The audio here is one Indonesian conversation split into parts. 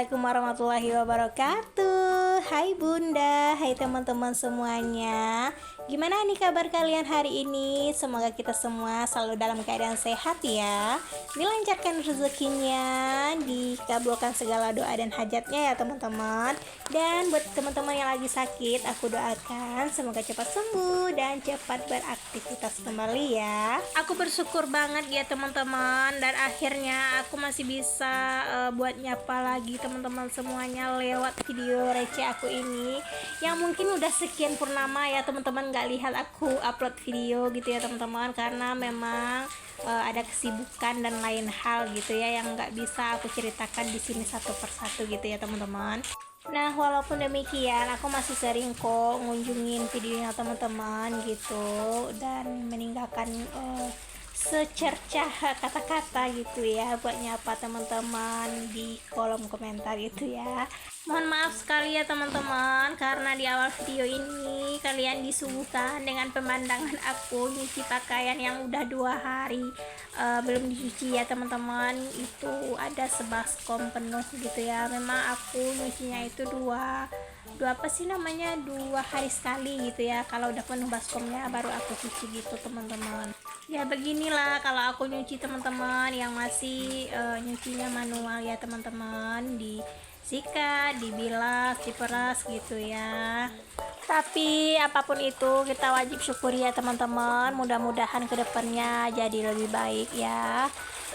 Assalamualaikum warahmatullahi wabarakatuh. Hai bunda, hai teman-teman semuanya. Gimana nih kabar kalian hari ini? Semoga kita semua selalu dalam keadaan sehat ya, dilancarkan rezekinya, dikabulkan segala doa dan hajatnya ya teman-teman. Dan buat teman-teman yang lagi sakit, aku doakan semoga cepat sembuh dan cepat beraktivitas kembali ya. Aku bersyukur banget ya teman-teman, dan akhirnya aku masih bisa buat nyapa lagi teman-teman semuanya lewat video receh aku ini, yang mungkin udah sekian purnama ya teman-teman nggak lihat aku upload video gitu ya teman-teman, karena memang ada kesibukan dan lain hal gitu ya yang nggak bisa aku ceritakan di sini satu persatu gitu ya teman-teman. Nah, walaupun demikian, aku masih sering kok ngunjungin videonya teman-teman gitu, dan meninggalkan secercah kata-kata gitu ya buat nyapa teman-teman di kolom komentar gitu ya. Mohon maaf sekali ya teman-teman, karena di awal video ini kalian disuguhkan dengan pemandangan aku nyuci pakaian yang udah 2 hari belum dicuci ya teman-teman. Itu ada sebaskom penuh gitu ya. Memang aku nyucinya itu dua apa sih namanya 2 hari sekali gitu ya. Kalau udah penuh baskomnya baru aku cuci gitu teman-teman. Ya beginilah kalau aku nyuci teman-teman, yang masih nyucinya manual ya teman-teman, disikat, dibilas, diperas gitu ya. Tapi apapun itu kita wajib syukuri ya teman-teman, mudah-mudahan kedepannya jadi lebih baik ya.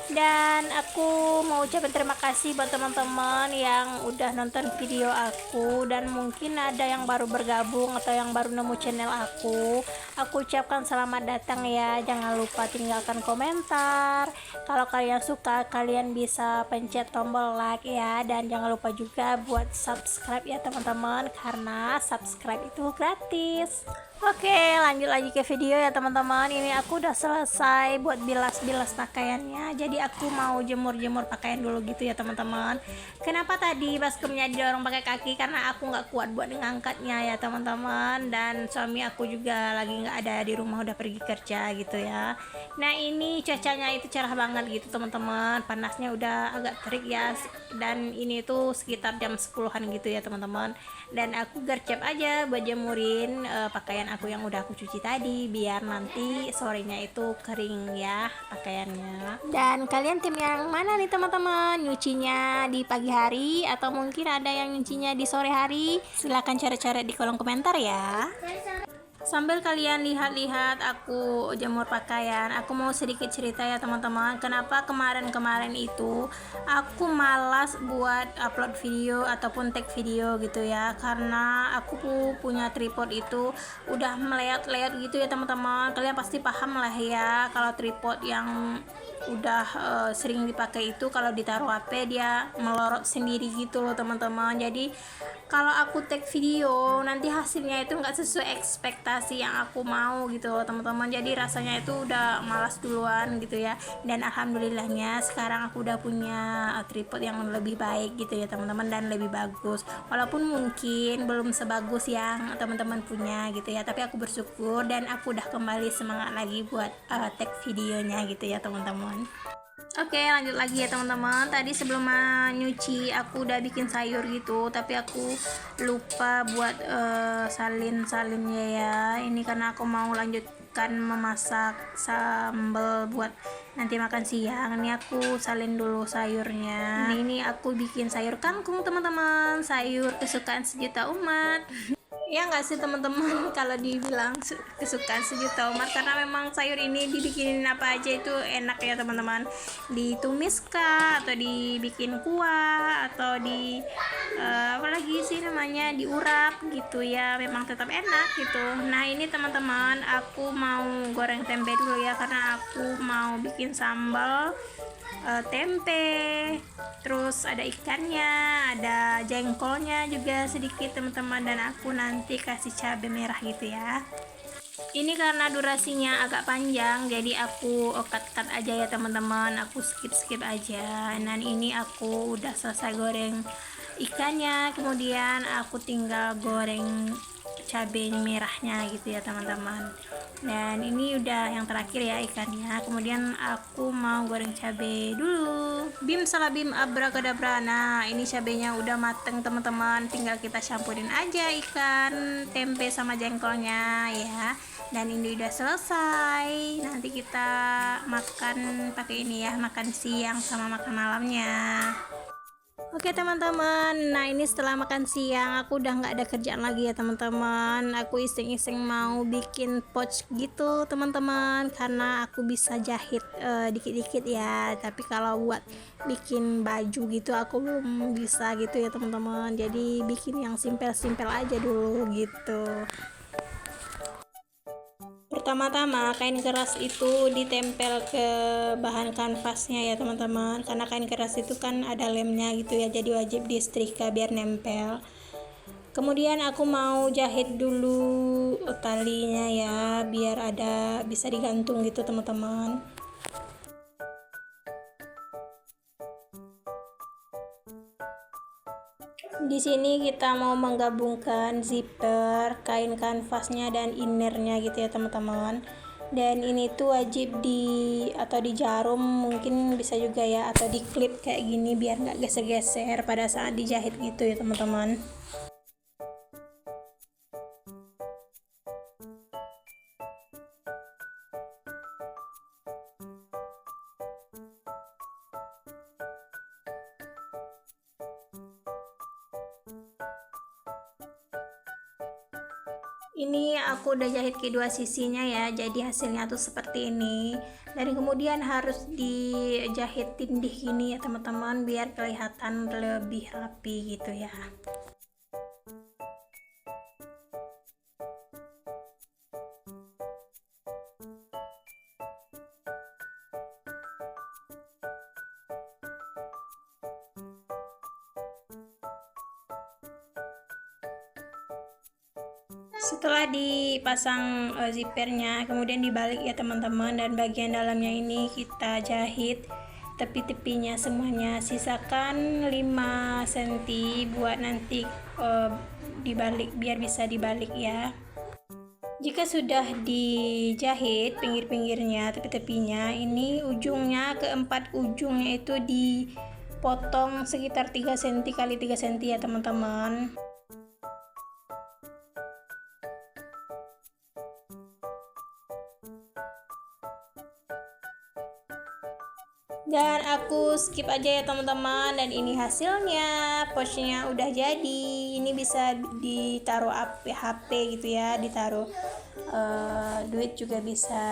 Dan aku mau ucapin terima kasih buat teman-teman yang udah nonton video aku, dan mungkin ada yang baru bergabung atau yang baru nemu channel aku ucapkan selamat datang ya. Jangan lupa tinggalkan komentar. Kalau kalian suka, kalian bisa pencet tombol like ya, dan jangan lupa juga buat subscribe ya teman-teman, karena subscribe itu gratis. Oke, lanjut lagi ke video ya teman-teman. Ini aku udah selesai buat bilas-bilas pakaiannya, jadi aku mau jemur-jemur pakaian dulu gitu ya teman-teman. Kenapa tadi baskomnya didorong pakai kaki? Karena aku nggak kuat buat ngangkatnya ya teman-teman, dan suami aku juga lagi nggak ada di rumah, udah pergi kerja gitu ya. Nah, ini cuacanya itu cerah banget gitu teman-teman, panasnya udah agak terik ya, dan ini tuh sekitar jam 10-an gitu ya teman-teman. Dan aku gercep aja buat jemurin pakaian aku yang udah aku cuci tadi, biar nanti sorenya itu kering ya pakaiannya. Dan kalian tim yang mana nih teman-teman? Nyucinya di pagi hari atau mungkin ada yang nyucinya di sore hari? Silahkan coret-coret di kolom komentar ya. Sambil kalian lihat-lihat aku jemur pakaian, aku mau sedikit cerita ya teman-teman, kenapa kemarin-kemarin itu aku malas buat upload video ataupun tag video gitu ya. Karena aku punya tripod itu udah meleot-leot gitu ya teman-teman. Kalian pasti paham lah ya, kalau tripod yang udah sering dipakai itu kalau ditaruh HP dia melorot sendiri gitu loh teman-teman. Jadi kalau aku tag video nanti hasilnya itu nggak sesuai ekspektasi yang aku mau gitu loh teman-teman. Jadi rasanya itu udah malas duluan gitu ya. Dan alhamdulillahnya sekarang aku udah punya tripod yang lebih baik gitu ya teman-teman, dan lebih bagus, walaupun mungkin belum sebagus yang teman-teman punya gitu ya. Tapi aku bersyukur dan aku udah kembali semangat lagi buat tag videonya gitu ya teman-teman. Oke, lanjut lagi ya teman-teman. Tadi sebelum nyuci aku udah bikin sayur gitu, tapi aku lupa buat salin-salinnya ya. Ini karena aku mau lanjutkan memasak sambal buat nanti makan siang. Ini aku salin dulu sayurnya. Ini aku bikin sayur kangkung teman-teman, sayur kesukaan sejuta umat. Ya nggak sih teman-teman, kalau dibilang kesukaan sejuta umat, karena memang sayur ini dibikinin apa aja itu enak ya teman-teman. Ditumis kah, atau dibikin kuah, atau apalagi sih namanya, diurap gitu ya, memang tetap enak gitu. Nah, ini teman-teman aku mau goreng tempe dulu ya, karena aku mau bikin sambal tempe, terus ada ikannya, ada jengkolnya juga sedikit teman-teman, dan aku nanti kasih cabai merah gitu ya. Ini karena durasinya agak panjang, jadi aku cut aja ya teman-teman, aku skip aja. Dan ini aku udah selesai goreng ikannya, kemudian aku tinggal goreng cabai merahnya gitu ya teman-teman. Dan ini udah yang terakhir ya ikannya. Kemudian aku mau goreng cabai dulu. Bim salah bim abrakadabra. Nah ini cabainya udah mateng teman-teman, tinggal kita campurin aja ikan, tempe sama jengkolnya ya. Dan ini udah selesai, nanti kita makan pakai ini ya, makan siang sama makan malamnya. Oke teman-teman, nah ini setelah makan siang aku udah nggak ada kerjaan lagi ya teman-teman. Aku iseng-iseng mau bikin pouch gitu teman-teman, karena aku bisa jahit dikit-dikit ya. Tapi kalau buat bikin baju gitu aku belum bisa gitu ya teman-teman. Jadi bikin yang simpel-simpel aja dulu gitu. Pertama-tama kain keras itu ditempel ke bahan kanvasnya ya teman-teman, karena kain keras itu kan ada lemnya gitu ya, jadi wajib disetrika biar nempel. Kemudian aku mau jahit dulu talinya ya, biar ada bisa digantung gitu teman-teman. Di sini kita mau menggabungkan zipper, kain kanvasnya dan innernya gitu ya teman-teman. Dan ini tuh wajib atau di jarum mungkin bisa juga ya, atau di klip kayak gini biar nggak geser-geser pada saat dijahit gitu ya teman-teman. Ini aku udah jahit kedua sisinya ya, jadi hasilnya tuh seperti ini. Dan kemudian harus dijahit tindih gini ya teman-teman, biar kelihatan lebih rapi gitu ya. Setelah dipasang zippernya, kemudian dibalik ya teman-teman, dan bagian dalamnya ini kita jahit tepi-tepinya semuanya, sisakan 5 cm buat nanti dibalik, biar bisa dibalik ya. Jika sudah dijahit pinggir-pinggirnya, tepi-tepinya, ini ujungnya, keempat ujungnya itu dipotong sekitar 3 cm kali 3 cm ya teman-teman. Dan aku skip aja ya teman-teman, dan ini hasilnya, pouchnya udah jadi. Ini bisa ditaruh HP gitu ya, ditaruh duit juga bisa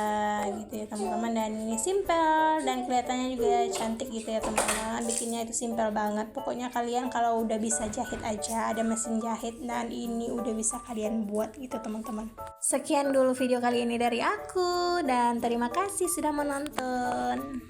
gitu ya teman-teman. Dan ini simpel dan kelihatannya juga cantik gitu ya teman-teman. Bikinnya itu simpel banget. Pokoknya kalian kalau udah bisa jahit aja, ada mesin jahit, dan ini udah bisa kalian buat gitu teman-teman. Sekian dulu video kali ini dari aku, dan terima kasih sudah menonton.